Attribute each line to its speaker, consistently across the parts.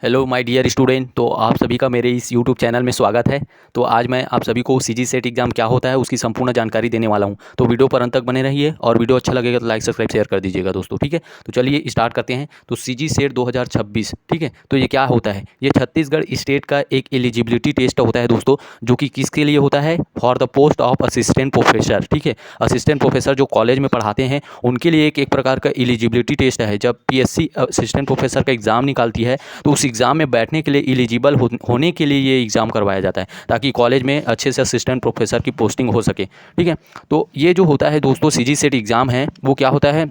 Speaker 1: Hello my dear student. तो आप सभी का मेरे इस यूट्यूब चैनल में स्वागत है। तो आज मैं आप सभी को सीजी सेट एग्ज़ाम क्या होता है उसकी संपूर्ण जानकारी देने वाला हूं। तो वीडियो पर अंत तक बने रहिए और वीडियो अच्छा लगेगा तो लाइक सब्सक्राइब शेयर कर दीजिएगा दोस्तों, ठीक है। तो चलिए स्टार्ट करते हैं। तो सीजी सेट 2026, ठीक है। तो ये क्या होता है? ये छत्तीसगढ़ स्टेट का एक एलिजिबिलिटी टेस्ट होता है दोस्तों, जो कि किसके लिए होता है? For the post of assistant professor, ठीक है। असिस्टेंट प्रोफेसर जो कॉलेज में पढ़ाते हैं उनके लिए एक प्रकार का एलिजिबिलिटी टेस्ट है। जब पीएससी असिस्टेंट प्रोफेसर का एग्ज़ाम निकालती है तो उस एग्ज़ाम में बैठने के लिए एलिजिबल होने के लिए ये एग्ज़ाम करवाया जाता है, ताकि कॉलेज में अच्छे से असिस्टेंट प्रोफेसर की पोस्टिंग हो सके, ठीक है। तो ये जो होता है दोस्तों सीजी सेट एग्ज़ाम है, वो क्या होता है?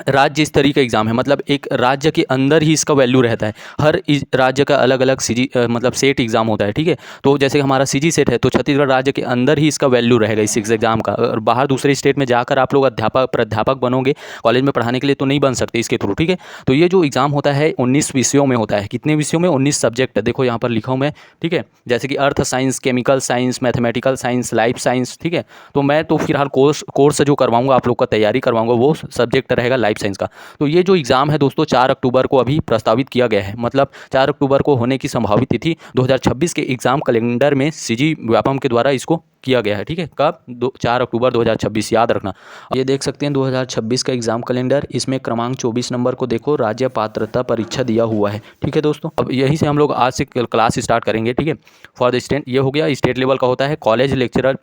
Speaker 1: राज्य स्तरीय का एग्ज़ाम है। मतलब एक राज्य के अंदर ही इसका वैल्यू रहता है। हर राज्य का अलग अलग सीजी मतलब सेट एग्ज़ाम होता है, ठीक है। तो जैसे हमारा सीजी सेट है तो छत्तीसगढ़ राज्य के अंदर ही इसका वैल्यू रहेगा इस एग्ज़ाम का। और बाहर दूसरे स्टेट में जाकर आप लोग प्राध्यापक बनोगे कॉलेज में पढ़ाने के लिए, तो नहीं बन सकते इसके थ्रू, ठीक है। तो ये जो एग्ज़ाम होता है 19 विषयों में होता है। कितने विषयों में? 19 सब्जेक्ट है। देखो यहाँ पर लिखा हूँ मैं, ठीक है। जैसे कि earth science, chemical science, mathematical science, life science, ठीक है। तो मैं तो फिलहाल कोर्स जो करवाऊँगा, आप लोग का तैयारी करवाऊँगा, वो सब्जेक्ट रहेगा लाइफ साइंस का। तो ये जो एग्ज़ाम है दोस्तों 4 अक्टूबर को अभी प्रस्तावित किया गया है। मतलब 4 अक्टूबर को होने की संभावित तिथि 2026 के एग्ज़ाम कैलेंडर में सीजी व्यापम के द्वारा इसको किया गया है, ठीक है। कब? 4 अक्टूबर 2026, याद रखना। ये देख सकते हैं 2026 का एग्ज़ाम कैलेंडर। इसमें क्रमांक 24 नंबर को देखो, राज्य पात्रता परीक्षा दिया हुआ है, ठीक है दोस्तों। अब यहीं से हम लोग आज से क्लास स्टार्ट करेंगे, ठीक है। फॉर द स्टेट ये हो गया, स्टेट लेवल का होता है college lecturer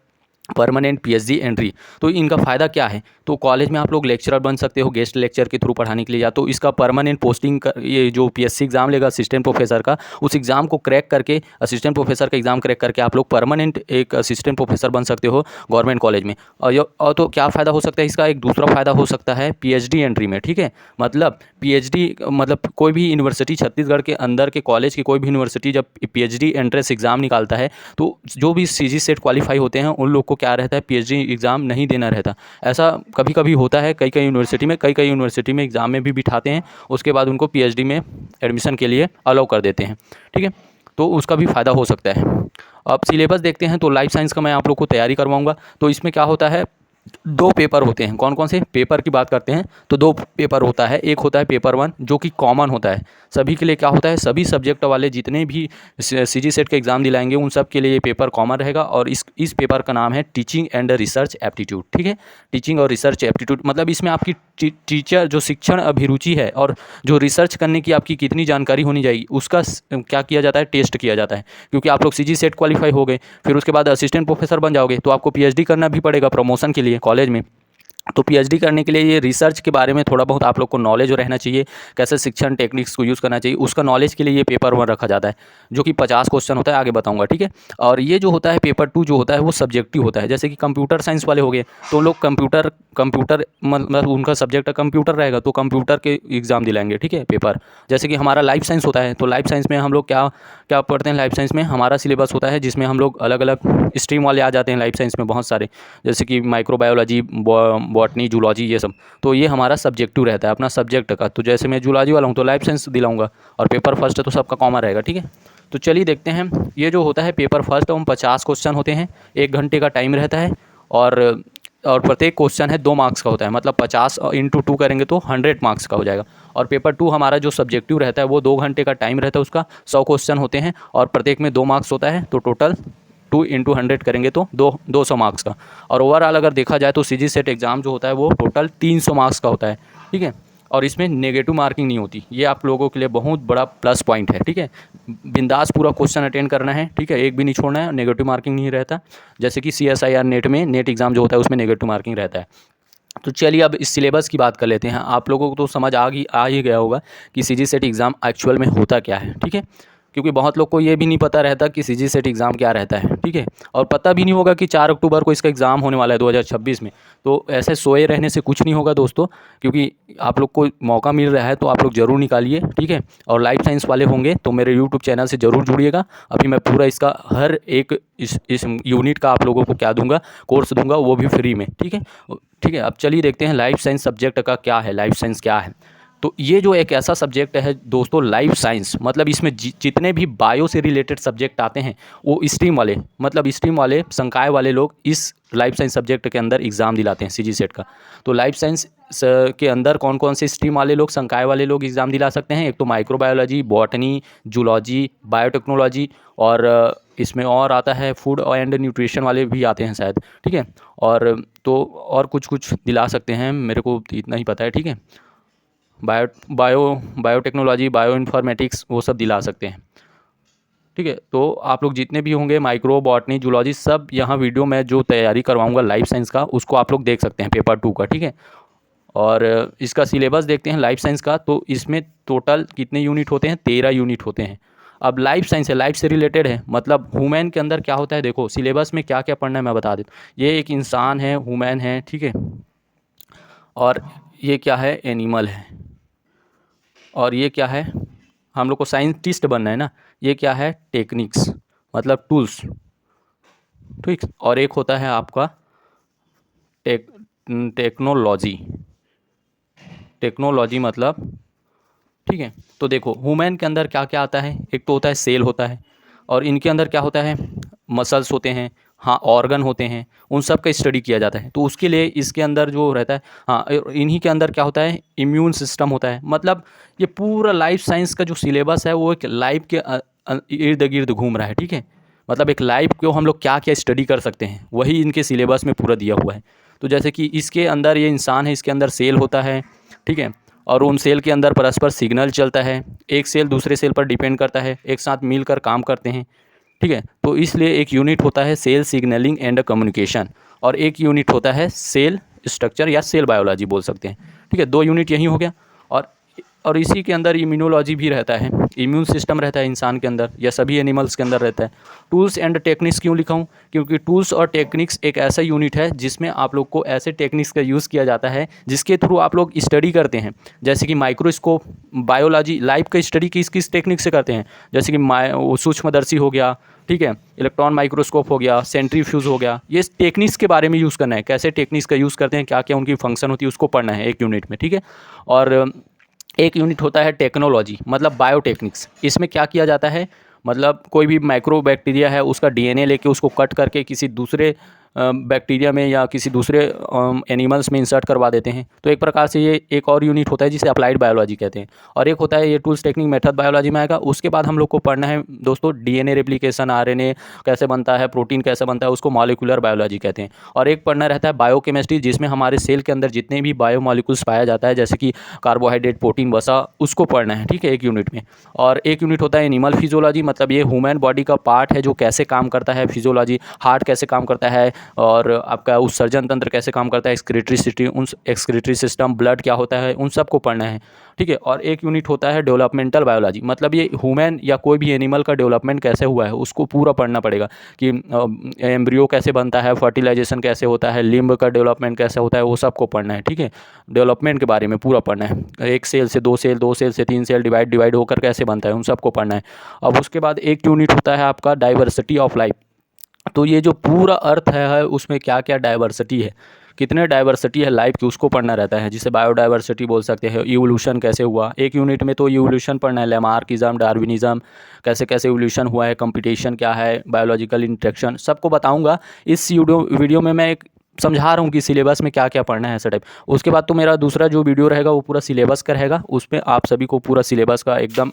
Speaker 1: permanent PhD entry. तो इनका फ़ायदा क्या है? तो कॉलेज में आप लोग लेक्चरर बन सकते हो गेस्ट लेक्चर के थ्रू पढ़ाने के लिए, या तो इसका परमानेंट पोस्टिंग का ये जो पीएससी एग्ज़ाम लेगा असिस्टेंट प्रोफेसर का, उस एग्ज़ाम को क्रैक करके, असिस्टेंट प्रोफेसर का एग्ज़ाम क्रैक करके आप लोग परमानेंट एक असिस्टेंट प्रोफेसर बन सकते हो गवर्नमेंट कॉलेज में। और तो क्या फ़ायदा हो सकता है इसका? एक दूसरा फ़ायदा हो सकता है पीएचडी एंट्री में, ठीक है। मतलब पीएचडी मतलब कोई भी यूनिवर्सिटी छत्तीसगढ़ के अंदर के कॉलेज की कोई भी यूनिवर्सिटी जब पीएचडी एंट्रेंस एग्ज़ाम निकालता है तो जो भी सीजी सेट क्वालिफाई होते हैं उन लोग को क्या रहता है? पीएचडी एग्ज़ाम नहीं देना रहता। ऐसा कभी कभी होता है कई यूनिवर्सिटी में, कई यूनिवर्सिटी में एग्ज़ाम में भी बिठाते हैं, उसके बाद उनको पीएचडी में एडमिशन के लिए अलाउ कर देते हैं, ठीक है। तो उसका भी फ़ायदा हो सकता है। अब सिलेबस देखते हैं। तो लाइफ साइंस का मैं आप लोग को तैयारी करवाऊंगा। तो इसमें क्या होता है? 2 पेपर होते हैं। कौन कौन से पेपर की बात करते हैं? तो 2 पेपर होता है। एक होता है पेपर 1 जो कि कॉमन होता है सभी के लिए। क्या होता है? सभी सब्जेक्ट वाले जितने भी सीजी सेट के एग्ज़ाम दिलाएंगे उन सब के लिए ये पेपर कॉमन रहेगा। और इस पेपर का नाम है टीचिंग एंड रिसर्च एप्टीट्यूड, ठीक है। टीचिंग और रिसर्च एप्टीट्यूड मतलब इसमें आपकी टीचर जो शिक्षण अभिरुचि है और जो रिसर्च करने की आपकी कितनी जानकारी होनी चाहिए उसका क्या किया जाता है? टेस्ट किया जाता है। क्योंकि आप लोग सीजी सेट क्वालिफाई हो गए, फिर उसके बाद असिस्टेंट प्रोफेसर बन जाओगे, तो आपको पीएचडी करना भी पड़ेगा प्रमोशन के लिए कॉलेज में। तो पीएचडी करने के लिए ये रिसर्च के बारे में थोड़ा बहुत आप लोग को नॉलेज रहना चाहिए, कैसे शिक्षण टेक्निक्स को यूज़ करना चाहिए, उसका नॉलेज के लिए ये पेपर 1 रखा जाता है, जो कि 50 क्वेश्चन होता है, आगे बताऊंगा, ठीक है। और ये जो होता है पेपर 2 जो होता है वो सब्जेक्टिव होता है। जैसे कि कंप्यूटर साइंस वाले हो गए तो लोग कंप्यूटर कंप्यूटर मतलब उनका सब्जेक्ट कंप्यूटर रहेगा तो कंप्यूटर के एग्ज़ाम दिलाएंगे, ठीक है, पेपर। जैसे कि हमारा लाइफ साइंस होता है तो लाइफ साइंस में हम लोग क्या क्या पढ़ते हैं? लाइफ साइंस में हमारा सिलेबस होता है जिसमें हम लोग अलग अलग स्ट्रीम वाले आ जाते हैं लाइफ साइंस में बहुत सारे, जैसे कि माइक्रोबायोलॉजी, बॉटनी, जूलॉजी, ये सब। तो ये हमारा सब्जेक्टिव रहता है अपना सब्जेक्ट का। तो जैसे मैं जूलॉजी वाला हूँ तो लाइफ साइंस दिलाऊंगा और पेपर फर्स्ट है तो सबका कॉमन रहेगा, ठीक है। तो चलिए देखते हैं। ये जो होता है पेपर फर्स्ट हम 50 क्वेश्चन होते हैं, 1 घंटे का टाइम रहता है। और प्रत्येक क्वेश्चन है 2 मार्क्स का होता है। मतलब 50 इंटू 2 करेंगे तो 100 मार्क्स का हो जाएगा। और पेपर 2 हमारा जो सब्जेक्टिव रहता है वो 2 घंटे का टाइम रहता है उसका, 100 क्वेश्चन होते हैं और प्रत्येक में 2 मार्क्स होता है। तो टोटल 2 इंटू 100 करेंगे तो 200 मार्क्स का। और ओवरऑल अगर देखा जाए तो सीजी सेट एग्ज़ाम जो होता है वो टोटल 300 मार्क्स का होता है, ठीक है। और इसमें नेगेटिव मार्किंग नहीं होती। ये आप लोगों के लिए बहुत बड़ा प्लस पॉइंट है, ठीक है। बिंदास पूरा क्वेश्चन अटेंड करना है, ठीक है, एक भी नहीं छोड़ना है, नेगेटिव मार्किंग नहीं रहता। जैसे कि CSIR नेट में नेट एग्ज़ाम जो होता है उसमें नेगेटिव मार्किंग रहता है। तो चलिए अब इस सिलेबस की बात कर लेते हैं। आप लोगों को तो समझ आ ही गया होगा कि सीजी सेट एग्ज़ाम एक्चुअल में होता क्या है, ठीक है। क्योंकि बहुत लोग को ये भी नहीं पता रहता कि सीजी सेट एग्ज़ाम क्या रहता है, ठीक है। और पता भी नहीं होगा कि 4 अक्टूबर को इसका एग्ज़ाम होने वाला है 2026 में। तो ऐसे सोए रहने से कुछ नहीं होगा दोस्तों, क्योंकि आप लोग को मौका मिल रहा है तो आप लोग ज़रूर निकालिए, ठीक है। और लाइफ साइंस वाले होंगे तो मेरे यूट्यूब चैनल से ज़रूर जुड़िएगा। अभी मैं पूरा इसका हर एक इस यूनिट का आप लोगों को क्या दूंगा, कोर्स दूंगा, वो भी फ्री में, ठीक है। ठीक है, अब चलिए देखते हैं लाइफ साइंस सब्जेक्ट का क्या है। लाइफ साइंस क्या है? तो ये जो एक ऐसा सब्जेक्ट है दोस्तों, लाइफ साइंस, मतलब इसमें जितने भी बायो से रिलेटेड सब्जेक्ट आते हैं वो स्ट्रीम वाले, मतलब स्ट्रीम वाले संकाय वाले लोग इस लाइफ साइंस सब्जेक्ट के अंदर एग्ज़ाम दिलाते हैं सीजी सेट का। तो लाइफ साइंस के अंदर कौन कौन से स्ट्रीम वाले लोग, संकाय वाले लोग एग्ज़ाम दिला सकते हैं? एक तो माइक्रोबायोलॉजी, बॉटनी, जूलॉजी, बायोटेक्नोलॉजी, और इसमें और आता है फूड एंड न्यूट्रिशन वाले भी आते हैं शायद, ठीक है। और तो और कुछ कुछ दिला सकते हैं, मेरे को इतना ही पता है, ठीक है। बायोटेक्नोलॉजी, बायो इन्फॉर्मेटिक्स, वो सब दिला सकते हैं, ठीक है। तो आप लोग जितने भी होंगे, माइक्रो, बॉटनी, जूलॉजी, सब यहाँ वीडियो में जो तैयारी करवाऊंगा लाइफ साइंस का, उसको आप लोग देख सकते हैं पेपर 2 का, ठीक है। और इसका सिलेबस देखते हैं लाइफ साइंस का। तो इसमें टोटल कितने यूनिट होते हैं? 13 यूनिट होते हैं। अब लाइफ साइंस है, लाइफ से रिलेटेड है, मतलब ह्यूमन के अंदर क्या होता है, देखो सिलेबस में क्या क्या पढ़ना है मैं बता देता हूँ। ये एक इंसान है, ह्यूमन है, ठीक है। और ये क्या है? एनिमल है। और ये क्या है? हम लोग को साइंटिस्ट बनना है ना। ये क्या है? टेक्निक्स, मतलब टूल्स, ठीक। और एक होता है आपका टेक्नोलॉजी। टेक्नोलॉजी मतलब, ठीक है। तो देखो ह्यूमन के अंदर क्या क्या आता है। एक तो होता है सेल होता है, और इनके अंदर क्या होता है? मसल्स होते हैं, हाँ, ऑर्गन होते हैं, उन सब का स्टडी किया जाता है। तो उसके लिए इसके अंदर जो रहता है, हाँ, इन्हीं के अंदर क्या होता है? इम्यून सिस्टम होता है। मतलब ये पूरा लाइफ साइंस का जो सिलेबस है वो एक लाइफ के इर्द गिर्द घूम रहा है, ठीक है। मतलब एक लाइफ को हम लोग क्या क्या स्टडी कर सकते हैं, वही इनके सिलेबस में पूरा दिया हुआ है। तो जैसे कि इसके अंदर ये इंसान है, इसके अंदर सेल होता है, ठीक है। और उन सेल के अंदर परस्पर सिग्नल चलता है, एक सेल दूसरे सेल पर डिपेंड करता है, एक साथ मिलकर काम करते हैं, ठीक है। तो इसलिए एक यूनिट होता है सेल सिग्नलिंग एंड कम्युनिकेशन, और एक यूनिट होता है सेल स्ट्रक्चर या सेल बायोलॉजी बोल सकते हैं, ठीक है। 2 यूनिट यही हो गया। और इसी के अंदर इम्यूनोलॉजी भी रहता है, इम्यून सिस्टम रहता है इंसान के अंदर या सभी एनिमल्स के अंदर रहता है। टूल्स एंड टेक्निक्स क्यों लिखा हूँ? क्योंकि टूल्स और टेक्निक्स एक ऐसा यूनिट है जिसमें आप लोग को ऐसे टेक्निक्स का यूज़ किया जाता है जिसके थ्रू आप लोग स्टडी करते हैं। जैसे कि माइक्रोस्कोप, बायोलॉजी, लाइफ का स्टडी किस किस टेक्निक से करते हैं, जैसे कि सूक्ष्मदर्शी हो गया, ठीक है, इलेक्ट्रॉन माइक्रोस्कोप हो गया, सेंट्रीफ्यूज हो गया। ये टेक्निक्स के बारे में यूज़ करना है, कैसे टेक्निक्स का यूज़ करते हैं, क्या क्या उनकी फंक्शन होती है, उसको पढ़ना है एक यूनिट में, ठीक है। और एक यूनिट होता है टेक्नोलॉजी, मतलब बायोटेक्निक्स। इसमें क्या किया जाता है, मतलब कोई भी माइक्रो बैक्टीरिया है, उसका डीएनए लेके उसको कट करके किसी दूसरे बैक्टीरिया में या किसी दूसरे एनिमल्स में इंसर्ट करवा देते हैं। तो एक प्रकार से ये एक और यूनिट होता है जिसे अप्लाइड बायोलॉजी कहते हैं। और एक होता है ये टूल्स टेक्निक मेथड बायोलॉजी में आएगा। उसके बाद हम लोग को पढ़ना है दोस्तों डीएनए रेप्लिकेशन, आरएनए कैसे बनता है, प्रोटीन कैसे बनता है, उसको मॉलिक्यूलर बायोलॉजी कहते हैं। और एक पढ़ना रहता है बायोकेमिस्ट्री, जिसमें हमारे सेल के अंदर जितने भी बायो मॉलिक्यूल्स पाया जाता है, जैसे कि कार्बोहाइड्रेट, प्रोटीन, वसा, उसको पढ़ना है, ठीक है, एक यूनिट में। और एक यूनिट होता है एनिमल फिजियोलॉजी, मतलब ये ह्यूमन बॉडी का पार्ट है जो कैसे काम करता है, फिजियोलॉजी, हार्ट कैसे काम करता है, और आपका उत्सर्जन तंत्र कैसे काम करता है, एक्सक्रीटरी सिस्टम, ब्लड क्या होता है, उन सब को पढ़ना है, ठीक है। और एक यूनिट होता है डेवलपमेंटल बायोलॉजी, मतलब ये ह्यूमन या कोई भी एनिमल का डेवलपमेंट कैसे हुआ है उसको पूरा पढ़ना पड़ेगा, कि एम्ब्रियो कैसे बनता है, फर्टिलाइजेशन कैसे होता है, लिम्ब का डेवलपमेंट कैसे होता है, वो सब को पढ़ना है, ठीक है। डेवलपमेंट के बारे में पूरा पढ़ना है, एक सेल से 2 सेल, 2 सेल से 3 सेल, डिवाइड होकर कैसे बनता है, उन सबको पढ़ना है। अब उसके बाद एक यूनिट होता है आपका डाइवर्सिटी ऑफ लाइफ। तो ये जो पूरा अर्थ है उसमें क्या क्या डाइवर्सिटी है, कितने डाइवर्सिटी है लाइफ की, उसको पढ़ना रहता है, जिसे बायोडाइवर्सिटी बोल सकते हैं। इवोल्यूशन कैसे हुआ, एक यूनिट में तो इवोल्यूशन पढ़ना है, लैमार्किज्म, डार्विनिज्म, कैसे कैसे इवोल्यूशन हुआ है, कंपटीशन क्या है, बायोलॉजिकल इंटरेक्शन, सबको बताऊंगा इस वीडियो में। मैं एक समझा रहा हूँ कि सिलेबस में क्या क्या पढ़ना है ऐसा टाइप। उसके बाद तो मेरा दूसरा जो वीडियो रहेगा वो पूरा सिलेबस का रहेगा, उसमें आप सभी को पूरा सिलेबस का एकदम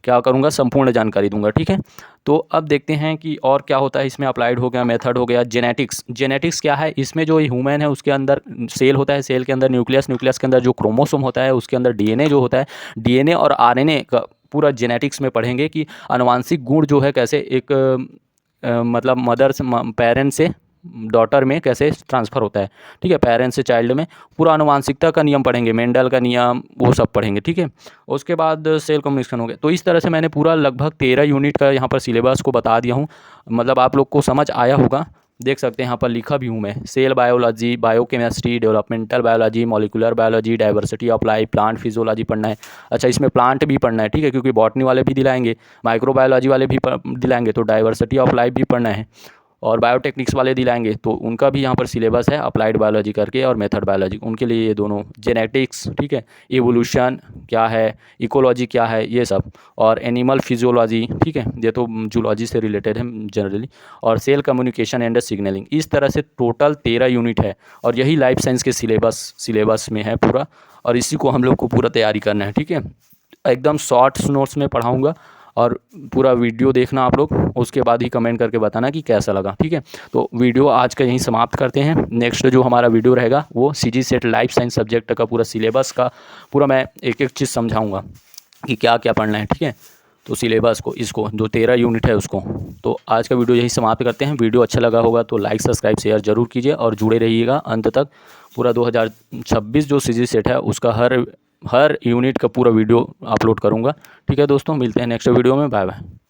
Speaker 1: क्या करूँगा, संपूर्ण जानकारी दूंगा, ठीक है। तो अब देखते हैं कि और क्या होता है इसमें। अप्लाइड हो गया, मेथड हो गया, जेनेटिक्स। जेनेटिक्स क्या है, इसमें जो ह्यूमन है उसके अंदर सेल होता है, सेल के अंदर न्यूक्लियस, न्यूक्लियस के अंदर जो क्रोमोसोम होता है, उसके अंदर डीएनए जो होता है, डीएनए और आरएनए का पूरा जेनेटिक्स में पढ़ेंगे कि आनुवांशिक गुण जो है कैसे एक मतलब मदर से, पेरेंट से डॉटर में कैसे ट्रांसफ़र होता है, ठीक है, पेरेंट्स से चाइल्ड में। पूरा आनुवांशिकता का नियम पढ़ेंगे, मेंडल का नियम, वो सब पढ़ेंगे, ठीक है। उसके बाद सेल कम्युनिकेशन हो गया। तो इस तरह से मैंने पूरा लगभग 13 यूनिट का यहाँ पर सिलेबस को बता दिया हूँ। मतलब आप लोग को समझ आया होगा, देख सकते हैं यहाँ पर लिखा भी हूँ मैं। Cell biology, biochemistry, developmental biology, molecular biology, diversity of life, plant physiology पढ़ना है। अच्छा, इसमें प्लांट भी पढ़ना है, ठीक है, क्योंकि बॉटनी वाले भी दिलाएंगे, माइक्रोबायोलॉजी वाले भी दिलाएंगे, तो डाइवर्सिटी ऑफ लाइफ भी पढ़ना है। और बायोटेक्निक्स वाले दिलाएंगे तो उनका भी यहाँ पर सिलेबस है अप्लाइड बायोलॉजी करके और मेथड बायोलॉजी, उनके लिए ये दोनों जेनेटिक्स, ठीक है, इवोल्यूशन क्या है, इकोलॉजी क्या है, ये सब, और एनिमल फिजियोलॉजी, ठीक है, ये तो जूलॉजी से रिलेटेड है जनरली, और सेल कम्युनिकेशन एंड सिग्नलिंग। इस तरह से टोटल 13 यूनिट है और यही लाइफ साइंस के सिलेबस में है पूरा, और इसी को हम लोग को पूरा तैयारी करना है, ठीक है। एकदम शॉर्ट्स नोट्स में पढ़ाऊँगा और पूरा वीडियो देखना आप लोग, उसके बाद ही कमेंट करके बताना कि कैसा लगा, ठीक है। तो वीडियो आज का यहीं समाप्त करते हैं। नेक्स्ट जो हमारा वीडियो रहेगा वो CG set life science subject का पूरा सिलेबस का पूरा मैं एक एक चीज़ समझाऊंगा कि क्या क्या पढ़ना है, ठीक है। तो सिलेबस को, इसको जो 13 यूनिट है उसको। तो आज का वीडियो यही समाप्त करते हैं। वीडियो अच्छा लगा होगा तो लाइक सब्सक्राइब शेयर जरूर कीजिए और जुड़े रहिएगा अंत तक। पूरा 2026 जो सीजी सेट है उसका हर यूनिट का पूरा वीडियो अपलोड करूँगा, ठीक है दोस्तों। मिलते हैं नेक्स्ट वीडियो में, बाय बाय।